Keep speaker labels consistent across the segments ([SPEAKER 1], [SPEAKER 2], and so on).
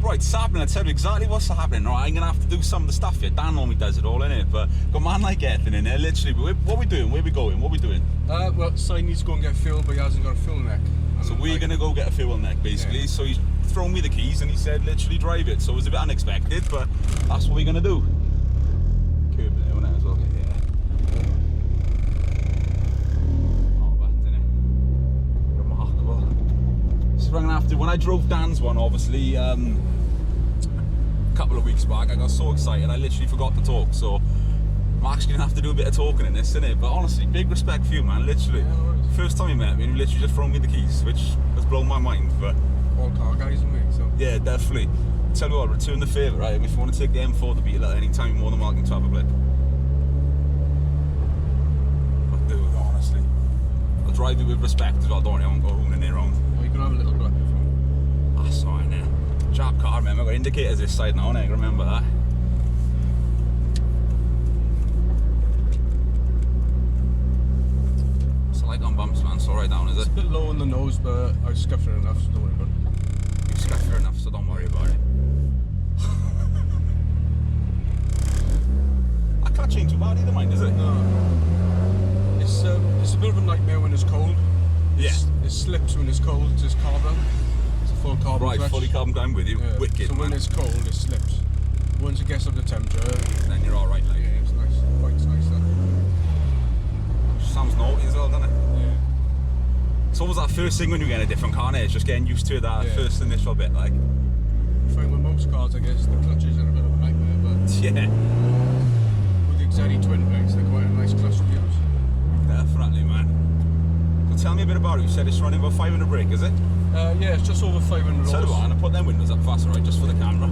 [SPEAKER 1] Right, it's happening. I tell you exactly what's happening. Right, I'm gonna have to do some of the stuff here. Dan normally does it all, innit? But got man like everything in there. Literally, what are we doing? Where are we going? What are we doing?
[SPEAKER 2] Well, Si needs to go and get fuel, but he hasn't got a fuel neck.
[SPEAKER 1] So we're gonna go get a fuel neck, basically. Yeah. So he's thrown me the keys and he said, literally drive it. So it was a bit unexpected, but that's what we're gonna do. Curb there, wasn't it, as well? Yeah. Oh, that's in it. Remarkable. This is what I'm gonna have to. When I drove Dan's one, obviously, a couple of weeks back, I got so excited I literally forgot to talk. So I'm actually gonna have to do a bit of talking in this, innit? But honestly, big respect for you, man. Literally, first time you met me, you literally just thrown me the keys, which has blown my mind. But
[SPEAKER 2] all car guys and me, so
[SPEAKER 1] yeah, definitely. Tell you what, return the favour, right? And if you want to take the M4 to Beetle at any time, you're more than welcome to have a blip. But dude, honestly, I'll drive you with respect as well, don't I? I won't go hooning it around.
[SPEAKER 2] Well, you can have a little grip if you want.
[SPEAKER 1] That's fine, yeah. Jab car, remember? I've got indicators this side now, innit? Remember that. It's like on bumps, man. It's alright down, is it?
[SPEAKER 2] It's a bit low on the nose, but I scuffed it enough, so don't worry about it.
[SPEAKER 1] You scuffed it enough, so don't worry about it. I can't change too bad either, mind, is it?
[SPEAKER 2] No. It's a bit of a nightmare when it's cold.
[SPEAKER 1] Yeah.
[SPEAKER 2] It slips when it's cold. It's carbon. It's a full carbon
[SPEAKER 1] Right,
[SPEAKER 2] clutch.
[SPEAKER 1] fully carbon down with you.
[SPEAKER 2] Yeah.
[SPEAKER 1] Wicked,
[SPEAKER 2] so
[SPEAKER 1] man.
[SPEAKER 2] when it's cold, it slips. Once it gets up to temperature,
[SPEAKER 1] then you're alright, like.
[SPEAKER 2] Yeah, it's nice. Quite nice, that.
[SPEAKER 1] Sounds naughty as well, doesn't it?
[SPEAKER 2] Yeah.
[SPEAKER 1] It's always that first thing when you get a different car, it's just getting used to that first initial bit, like.
[SPEAKER 2] I find with most cars, I guess, the clutches are a bit of a nightmare, but
[SPEAKER 1] yeah.
[SPEAKER 2] With the XZ twin blades, they're quite a nice clutch to use.
[SPEAKER 1] Definitely, man. So tell me a bit about it. You said it's running about 500 brake, is it?
[SPEAKER 2] Yeah, it's just over 500
[SPEAKER 1] Tell you what, I'm gonna put them windows up faster, right, just for the camera.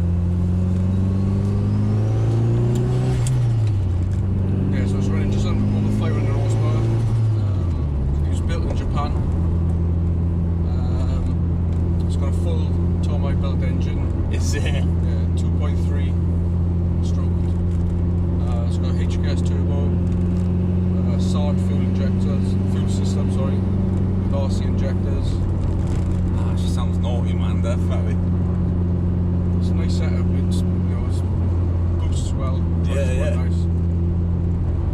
[SPEAKER 2] Yeah, so it's running just under over 500 horsepower. It was built in Japan. It's got a full Tomei built engine.
[SPEAKER 1] Is it?
[SPEAKER 2] Yeah, 2.3 stroke. It's got a HKS turbo, SART fuel system, sorry, with RC injectors.
[SPEAKER 1] Ah, she sounds naughty, man, definitely.
[SPEAKER 2] It's a nice setup. It's, it's boosts well.
[SPEAKER 1] Yeah.
[SPEAKER 2] Nice.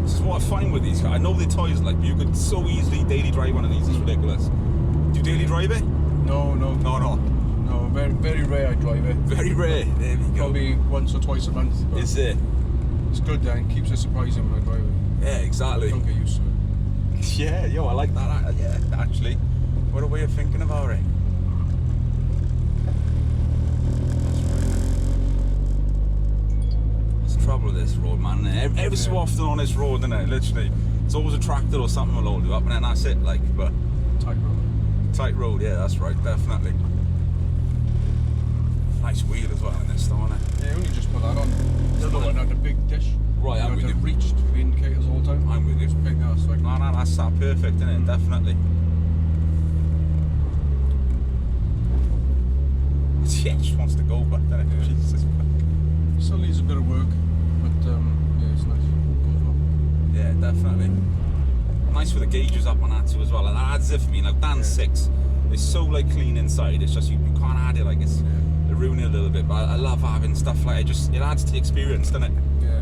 [SPEAKER 1] This is what I find with these cars. I know they're toys, like, but you could so easily daily drive one of these. It's ridiculous. Do you daily drive it?
[SPEAKER 2] No.
[SPEAKER 1] No.
[SPEAKER 2] No, very, very rare I drive it.
[SPEAKER 1] Very rare. There we go.
[SPEAKER 2] Probably once or twice a month.
[SPEAKER 1] Is it?
[SPEAKER 2] It's good then. Keeps it surprising when I drive it.
[SPEAKER 1] Yeah, exactly.
[SPEAKER 2] Don't get used to it.
[SPEAKER 1] Yeah, yo, I like that. Yeah, actually. What a way of thinking about it. That's the trouble with this road, man. Every so often on this road, isn't it? Literally, it's always a tractor or something will hold you up, and then that's it. Like, but
[SPEAKER 2] Tight road.
[SPEAKER 1] Tight road, yeah, that's right, definitely. Nice wheel as well in this, though, isn't it?
[SPEAKER 2] Yeah, only just put that on. The other one had a big dish.
[SPEAKER 1] Right, I'm with you.
[SPEAKER 2] Reached the indicators all the time.
[SPEAKER 1] I'm with you.
[SPEAKER 2] Just pick that, so I can...
[SPEAKER 1] No, that's that perfect, isn't it? Definitely. Yeah, just wants to go back, doesn't it?
[SPEAKER 2] Yeah.
[SPEAKER 1] Jesus.
[SPEAKER 2] Still needs a bit of work, but yeah, it's nice.
[SPEAKER 1] Yeah, definitely. Nice with the gauges up on that too as well. And that adds it for me. Like Dan's 6, it's so like clean inside. It's just you can't add it, like it's ruining it a little bit. But I love having stuff like it. It adds to the experience, doesn't it?
[SPEAKER 2] Yeah.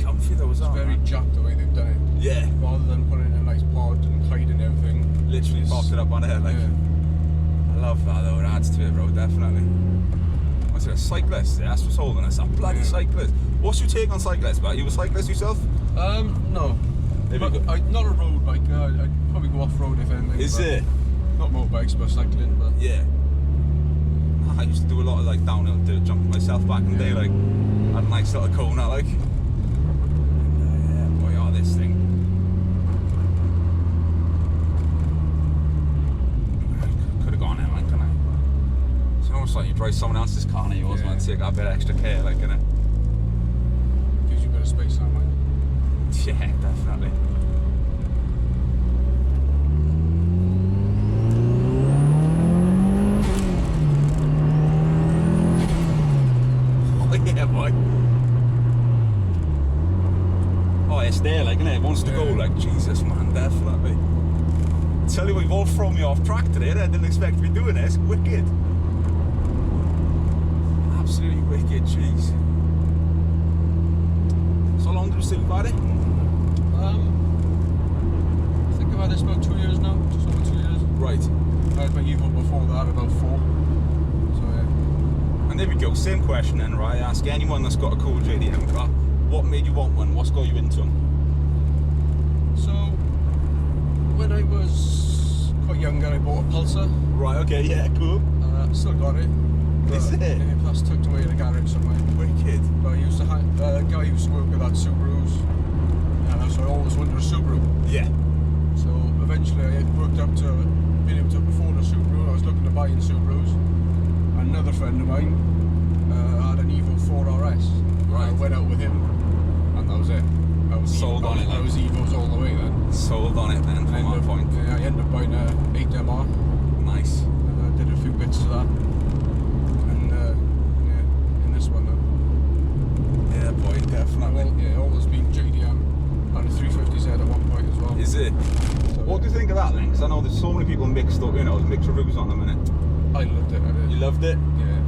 [SPEAKER 1] Comfy though as well.
[SPEAKER 2] It's very jacked the way they've done it.
[SPEAKER 1] Yeah.
[SPEAKER 2] Rather than putting in a nice pod and hiding everything.
[SPEAKER 1] Literally popped it up on it. Like, I love that though. It adds to it, bro. Definitely. What's it? A cyclist? Yeah, that's what's holding us. A bloody cyclist. What's your take on cyclists? But you a cyclist yourself?
[SPEAKER 2] No. Not a road bike. I'd probably go off road if anything.
[SPEAKER 1] Is it?
[SPEAKER 2] Not motorbikes, but cycling. But
[SPEAKER 1] yeah. I used to do a lot of like downhill dirt jumping myself back in the day. Like, had a nice little corner, like. Yeah, boy, this thing. Could have gone in, like, couldn't I? It's almost like you drive someone else's car and you always want to take a bit extra care, like, innit?
[SPEAKER 2] Gives you a bit of space on it.
[SPEAKER 1] Yeah, definitely. Oh yeah, boy. Oh, it's there, like, innit? It wants to go, like, Jesus, man, definitely. Tell you what, you've all thrown me off track today. I didn't expect to be doing this. Wicked. wicked, jeez. So how long did you say you've had it?
[SPEAKER 2] I think I've had this about 2 years now, just over 2 years.
[SPEAKER 1] Right.
[SPEAKER 2] I had my Evo before that, about 4. So yeah.
[SPEAKER 1] And there we go, same question then, right? Ask anyone that's got a cool JDM car, what made you want one? What's got you into them?
[SPEAKER 2] So, when I was quite younger, I bought a Pulsar.
[SPEAKER 1] Right, okay, yeah, cool.
[SPEAKER 2] Still got it.
[SPEAKER 1] Is it?
[SPEAKER 2] Yeah, that's tucked away in a garage somewhere.
[SPEAKER 1] Wicked.
[SPEAKER 2] But I used to have, a guy used to work with that Subarus, so I always wanted a Subaru.
[SPEAKER 1] Yeah.
[SPEAKER 2] So eventually I worked up to being able to afford a Subaru. I was looking to buy in Subarus. Another friend of mine had an Evo 4 RS.
[SPEAKER 1] Right.
[SPEAKER 2] I went out with him, and that was it. I was
[SPEAKER 1] Sold on it.
[SPEAKER 2] I was Evos all the way then.
[SPEAKER 1] Sold on it then, from that point.
[SPEAKER 2] Yeah, I ended up buying a 8MR.
[SPEAKER 1] Nice.
[SPEAKER 2] And I did a few bits to that. And yeah, in this one then.
[SPEAKER 1] Yeah, boy, definitely.
[SPEAKER 2] Well, yeah, always been JDM. And a 350Z at one point as well.
[SPEAKER 1] Is it?
[SPEAKER 2] So,
[SPEAKER 1] What do you think of that then? Because I know there's so many people mixed up, you know, mixed reviews on them, innit?
[SPEAKER 2] I loved it. I did.
[SPEAKER 1] You loved it?
[SPEAKER 2] Yeah.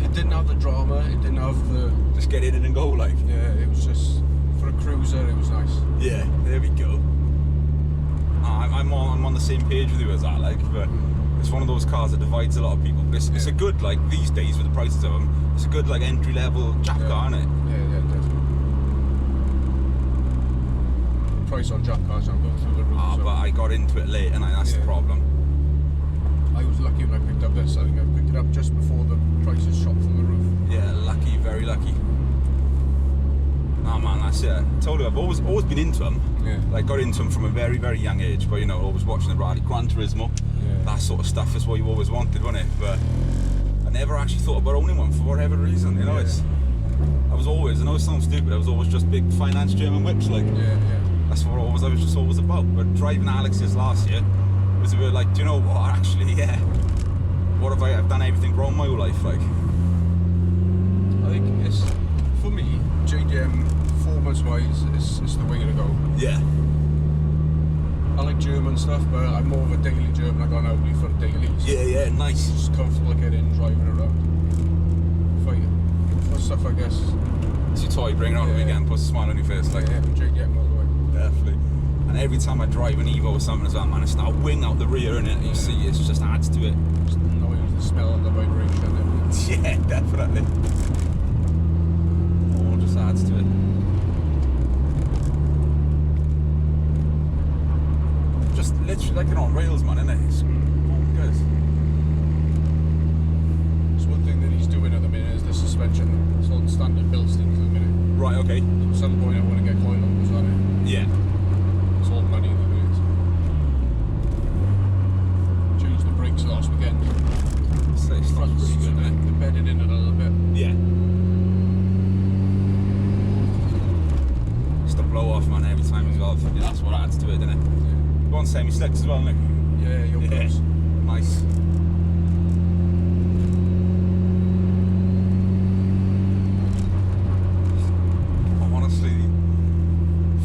[SPEAKER 2] It didn't have the drama. It didn't have the.
[SPEAKER 1] Just get in it and go, like.
[SPEAKER 2] Yeah, it was just for a cruiser. It was nice.
[SPEAKER 1] Yeah, there we go. I'm on the same page with you as that, like, but it's one of those cars that divides a lot of people. It's a good, like, these days with the prices of them, it's a good, like, entry-level Jack car, isn't it?
[SPEAKER 2] Yeah, definitely. Price on Jack cars now going through the roof.
[SPEAKER 1] So. But I got into it late, and that's the problem.
[SPEAKER 2] I was lucky when I picked up this. I think I picked it up just before the prices shot through the roof.
[SPEAKER 1] Yeah, lucky, very lucky. Oh man, that's it. I told you, I've always been into them.
[SPEAKER 2] Yeah.
[SPEAKER 1] Like, got into them from a very, very young age, but you know, always watching the rally, Gran Turismo, that sort of stuff is what you always wanted, wasn't it? But I never actually thought about owning one for whatever reason, you know. I know it sounds stupid, I was always just big finance German whips, like.
[SPEAKER 2] Yeah.
[SPEAKER 1] That's what I was just always about. But driving Alex's last year was a bit like, do you know what, actually, yeah. What have I've done everything wrong my whole life, like.
[SPEAKER 2] I think it's, for me, JDM performance-wise, it's the way to go.
[SPEAKER 1] Yeah.
[SPEAKER 2] I like German stuff, but I'm more of a daily German. I got an Audi for dailies.
[SPEAKER 1] Yeah, nice.
[SPEAKER 2] It's just comfortable getting in, driving around. For stuff, I guess.
[SPEAKER 1] It's your toy, bring it on the weekend, puts a smile on your face, like.
[SPEAKER 2] Yeah, JDM all the way.
[SPEAKER 1] Definitely. And every time I drive an Evo or something as well, man, it's that wing out the rear, innit? You see, it just adds to it.
[SPEAKER 2] Just annoying, the smell and the vibration and everything.
[SPEAKER 1] Yeah, definitely. All just adds to it. Just literally like it on rails, man, innit? It's good.
[SPEAKER 2] It's one thing that he's doing at the minute is the suspension. It's on standard build things at the minute.
[SPEAKER 1] Right, okay.
[SPEAKER 2] At some point I want to get coilovers on it.
[SPEAKER 1] Yeah.
[SPEAKER 2] It's all money at the minute. Changed the brakes last weekend.
[SPEAKER 1] So it's pretty good, innit?
[SPEAKER 2] They bedded in it a little bit.
[SPEAKER 1] Yeah. It's the blow off, man, every time as well. That's what adds to it, isn't it?
[SPEAKER 2] Yeah.
[SPEAKER 1] Go on, semi-slicks as well, Nick.
[SPEAKER 2] Yeah, Yokos.
[SPEAKER 1] Nice.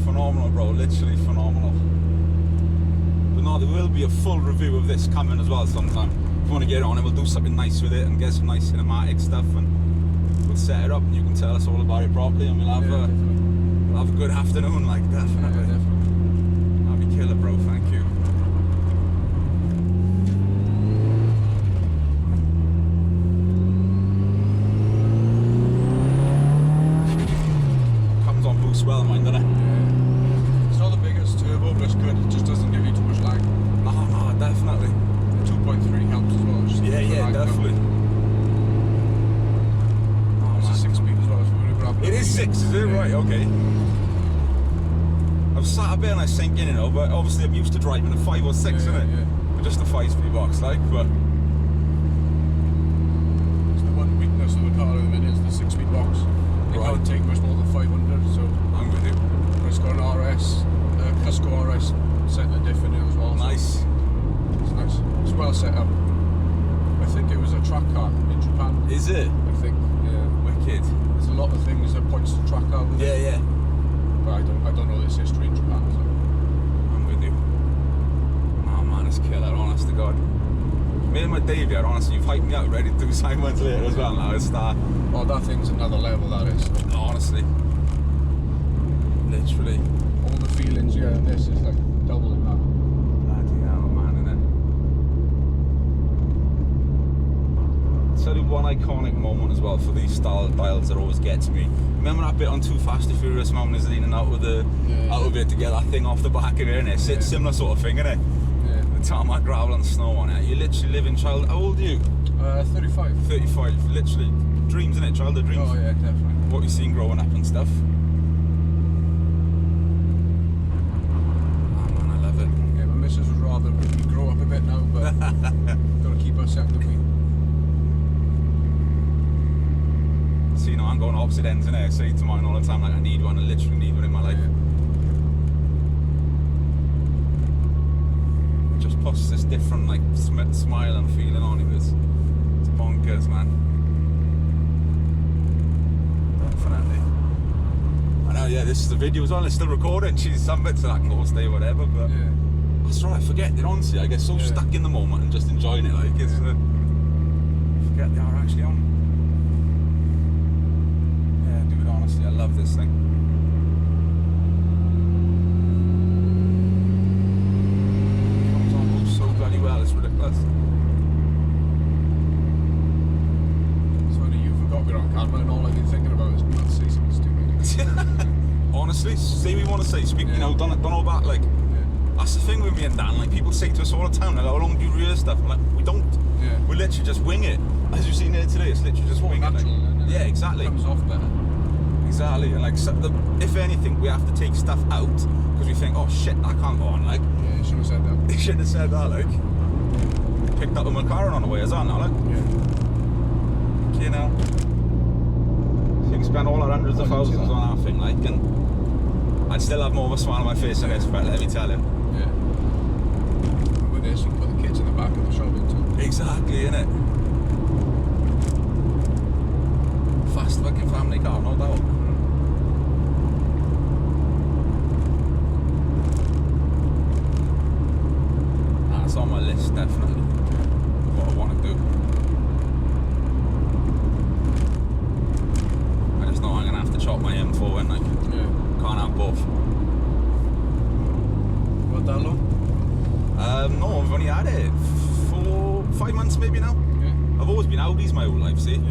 [SPEAKER 1] Phenomenal, bro, literally phenomenal. But no, there will be a full review of this coming as well sometime. If you want to get on it, we'll do something nice with it and get some nice cinematic stuff, and we'll set it up and you can tell us all about it properly, and we'll have a good afternoon, like, definitely.
[SPEAKER 2] Yeah,
[SPEAKER 1] That'd be killer, bro, thank you. Comes on boost well, mind, doesn't it?
[SPEAKER 2] It's not the biggest turbo, but it's good. It just doesn't give you too much lag.
[SPEAKER 1] No, definitely.
[SPEAKER 2] The 2.3 helps as well. Just
[SPEAKER 1] Yeah, definitely.
[SPEAKER 2] It's a 6-speed as well, if you want to grab it.
[SPEAKER 1] It is 6, is it? Right, okay. I've sat a bit and I sink in, you know, but obviously I'm used to driving a 5 or 6, isn't it?
[SPEAKER 2] Yeah.
[SPEAKER 1] But just a 5-speed box, like, but...
[SPEAKER 2] It's the one weakness of the car at the minute is the 6-speed box. They can't take much more than 500, so...
[SPEAKER 1] I'm with you.
[SPEAKER 2] But it's got an RS, Cusco RS set the diff in it as well.
[SPEAKER 1] Nice.
[SPEAKER 2] So it's nice. It's well set up. I think it was a track car in Japan.
[SPEAKER 1] Is it?
[SPEAKER 2] I think, yeah.
[SPEAKER 1] Wicked.
[SPEAKER 2] There's a lot of things that points to track car with it.
[SPEAKER 1] Yeah.
[SPEAKER 2] But I don't know this history in Japan, so...
[SPEAKER 1] I'm with you. Oh man, it's killer, honest to God. made my debut. Honestly, you've hyped me out, ready to do 7 months later as well. Now it's
[SPEAKER 2] Oh, that thing's another level, that is.
[SPEAKER 1] honestly, literally.
[SPEAKER 2] All the feelings, yeah, and this is like doubling that.
[SPEAKER 1] Bloody hell, man, innit? I'll tell you one iconic moment as well for these style dials that always gets me. Remember that bit on Too Fast and Furious, man, is leaning out with the out of it to get that thing off the back of it, innit? It's similar sort of thing, innit?
[SPEAKER 2] Yeah.
[SPEAKER 1] The tarmac, gravel and snow on it. You literally live in child. How old are you?
[SPEAKER 2] 35.
[SPEAKER 1] 35. Literally dreams, innit? Childhood dreams.
[SPEAKER 2] Oh yeah, definitely.
[SPEAKER 1] What you've seen growing up and stuff. Oh man, I love it.
[SPEAKER 2] Yeah, my missus would rather we grow up a bit now, but gotta keep us out, don't we?
[SPEAKER 1] So, you know, I'm going opposite ends, innit? I say to mine all the time, like, I need one, I literally need one in my life. It just puts this different, like, smile and feeling on it. It's bonkers, man. Definitely. I know, yeah, this is the video as well, it's still recording. She's some bits of that can all stay, whatever, but that's right, I forget it, honestly. I get so stuck in the moment and just enjoying it, like, it's, forget they are actually on. Honestly, I love this thing. Comes on so bloody well, it's ridiculous.
[SPEAKER 2] It's funny, you forgot we're on camera and all I've been thinking about is not say something stupid.
[SPEAKER 1] Honestly, say we want to say, speak, you know, don't know about, like, that's the thing with me and Dan, like, people say to us all the time, like, how long do you rehearse stuff? I'm like, we don't. We literally just wing it. As you've seen here today, it's literally just wing
[SPEAKER 2] natural,
[SPEAKER 1] it. Like, yeah, exactly.
[SPEAKER 2] It comes off better.
[SPEAKER 1] Exactly, and like, if anything, we have to take stuff out because we think, oh shit, that can't go on. Like,
[SPEAKER 2] yeah, you should have said that.
[SPEAKER 1] You should have said that. Like, picked up a McLaren on the way as well. Now, like, you know, so you can spend all our hundreds of thousands on our thing, like, and I'd still have more of a smile on my face than this, but let me tell you.
[SPEAKER 2] Yeah. And with this, you can put the kids in the back of the shop too.
[SPEAKER 1] Exactly, innit? Fast fucking family car, no doubt. That's on my list, definitely. What I want to do. I just know I'm gonna have to chop my M4 in, like, can't have both.
[SPEAKER 2] What, that long?
[SPEAKER 1] No, I've only had it 5 months maybe now. I've always been Audis my whole life, see?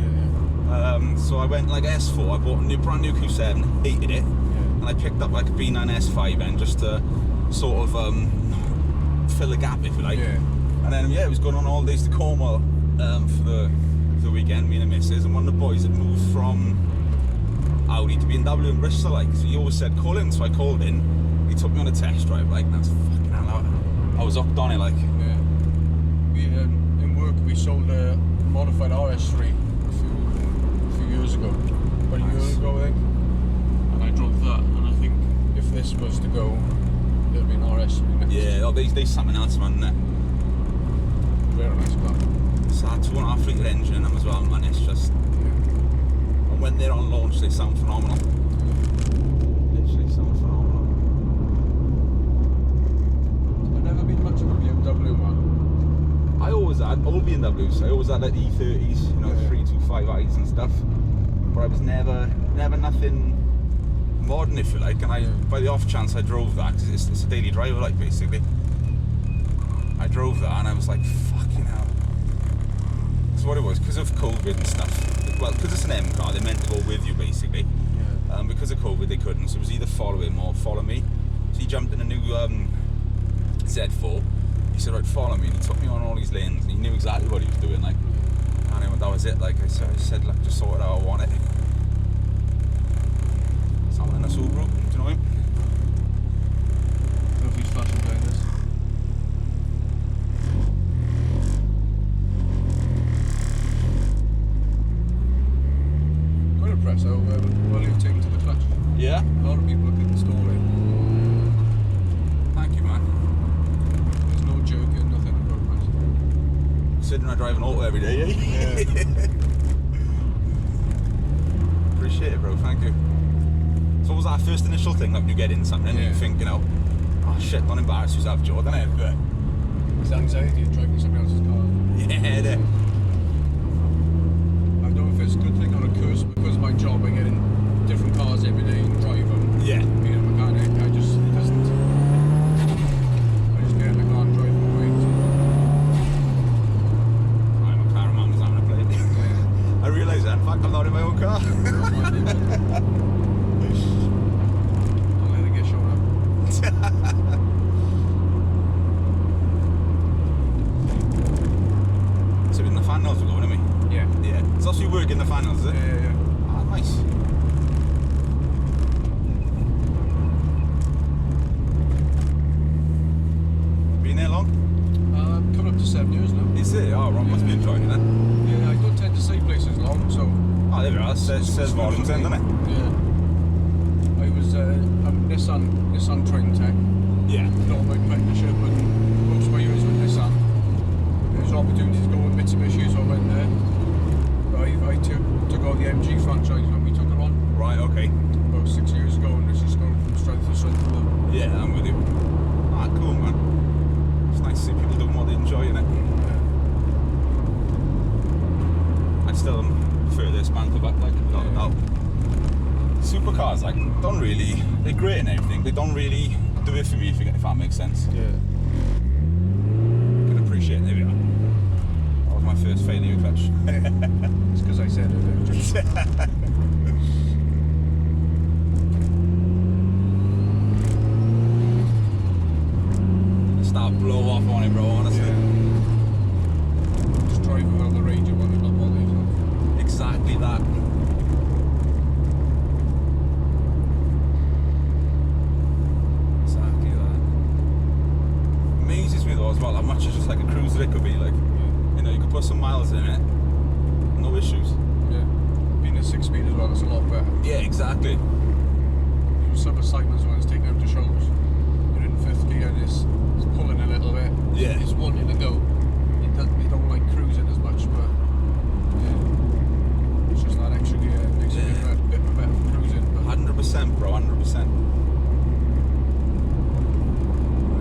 [SPEAKER 1] So I went like S4, I bought a brand new Q7, hated it, and I picked up like a B9 S5 then just to sort of fill the gap, if you like. And then it was going on all days to Cornwall for the weekend, me and the missus, and one of the boys had moved from Audi to B&W in Bristol, like, so he always said call in, so I called in, he took me on a test drive, like, and that's fucking hell, I was hooked on it, like.
[SPEAKER 2] We, in work we sold a modified RS3 years ago, about a year ago I think, and I drove that, and I think if this was to go, there'd be an RS.
[SPEAKER 1] Yeah, oh, they something else, man, isn't it?
[SPEAKER 2] Very nice car.
[SPEAKER 1] So that 2.5 litre engine in them as well, man, it's just, and when they're on launch they sound phenomenal. Literally sound phenomenal.
[SPEAKER 2] I've never been much of a BMW man.
[SPEAKER 1] I always had old BMWs, I always had like E30s, you know, 325i's and stuff. But I was never nothing modern, if you like, and by the off chance I drove that, because it's a daily driver, like, basically. I drove that and I was like, fucking hell. That's what it was, because of COVID and stuff. Well, because it's an M car, they're meant to go with you, basically. Because of COVID they couldn't, so it was either follow him or follow me. So he jumped in a new Z4. He said, right, follow me, and he took me on all these lanes, and he knew exactly what he was doing, like. And that was it, like I said, like, just sort it how I want it. Someone in a Subaru, do you know him?
[SPEAKER 2] I don't know if he's flashing behind us. Quite impressed how well you've taken to the clutch.
[SPEAKER 1] Yeah?
[SPEAKER 2] A lot of people could install it.
[SPEAKER 1] Thank you, man.
[SPEAKER 2] There's no jerking, nothing.
[SPEAKER 1] Considering I drive an auto every day, eh? Appreciate it, bro, thank you. So what was that first initial thing, like, when you get in something and you think, you know, oh shit, don't embarrass yourself, Joe, don't it?
[SPEAKER 2] It's anxiety of driving somebody else's car.
[SPEAKER 1] Yeah, there.
[SPEAKER 2] I don't know if it's a good thing or a curse because of my job. I get in different cars every day and drive them.
[SPEAKER 1] Yeah.
[SPEAKER 2] Being a mechanic, it doesn't. I just get in the car and drive them away.
[SPEAKER 1] I'm a car man, having a play. I realise that. In fact, I'm not in my own car.
[SPEAKER 2] Don't let it get shown up.
[SPEAKER 1] So in the funnels we're going, aren't we?
[SPEAKER 2] Yeah.
[SPEAKER 1] Yeah. So that's you work in the funnels, is it?
[SPEAKER 2] Yeah.
[SPEAKER 1] Ah, nice. Been there long?
[SPEAKER 2] Coming up to 7 years now.
[SPEAKER 1] Is it? Oh, Ron must be enjoying it then.
[SPEAKER 2] Yeah, I don't tend to stay places long, so.
[SPEAKER 1] Oh, there we are. Says volumes then, doesn't it?
[SPEAKER 2] Yeah. I was Nissan train tech.
[SPEAKER 1] Yeah.
[SPEAKER 2] Not my apprenticeship, but most of my years with Nissan. There was an opportunity to go with Mitsubishi, so I went there. I took on the MG franchise when we took it on
[SPEAKER 1] Right, okay.
[SPEAKER 2] about 6 years ago, and it's just going from strength to strength with them.
[SPEAKER 1] Yeah, I'm with you. Ah, cool, man. It's nice to see people doing what they enjoy, innit? I still prefer this man to back, like, without a doubt. Supercars, like, don't really, they're great and everything, they don't really do it for me, if that makes sense.
[SPEAKER 2] Yeah.
[SPEAKER 1] Can appreciate it, there we are. That was my first failure clutch.
[SPEAKER 2] It's because I said it.
[SPEAKER 1] Start blow off on it, bro, honestly.
[SPEAKER 2] Just drive without the radio when they're not bothered.
[SPEAKER 1] Exactly that. Exactly that. Amazes me though as well how much it's just like a cruiser it could be, like, you know, you could put some miles in it, no issues.
[SPEAKER 2] Yeah. Being a 6-speed as well, it's a lot better.
[SPEAKER 1] Yeah, exactly.
[SPEAKER 2] Some excitement when it's taking them to shows. You're in 5th gear and it's pulling a little bit.
[SPEAKER 1] Yeah.
[SPEAKER 2] It's wanting to go. You don't like cruising as much, but yeah. It's just that extra gear. It makes it a bit better for cruising. But
[SPEAKER 1] 100%, bro, 100%.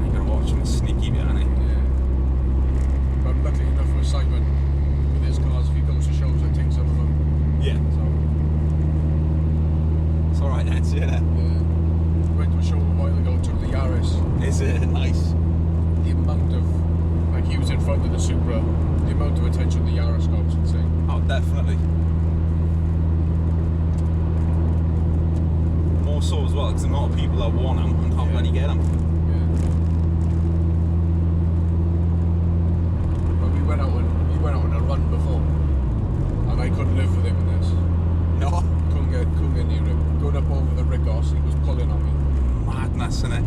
[SPEAKER 1] You gotta watch him, it's sneaky behind it.
[SPEAKER 2] yeah. But I'm lucky enough with Simon with his cars. If he goes to shows, I take some of them.
[SPEAKER 1] Yeah.
[SPEAKER 2] So
[SPEAKER 1] It's alright, that's it.
[SPEAKER 2] yeah. Went to a show a while ago, took the Yaris.
[SPEAKER 1] Is it nice?
[SPEAKER 2] The amount of, like, he was in front of the Supra, the amount of attention the Yaris got was insane.
[SPEAKER 1] Oh, definitely. More so as well, because the amount of people that want them and can't bloody get them.
[SPEAKER 2] Yeah. But we went out on a run before, and I couldn't live with him in this.
[SPEAKER 1] No.
[SPEAKER 2] Couldn't get near him. Going up over the Rigos, he was pulling on me.
[SPEAKER 1] Madness, innit?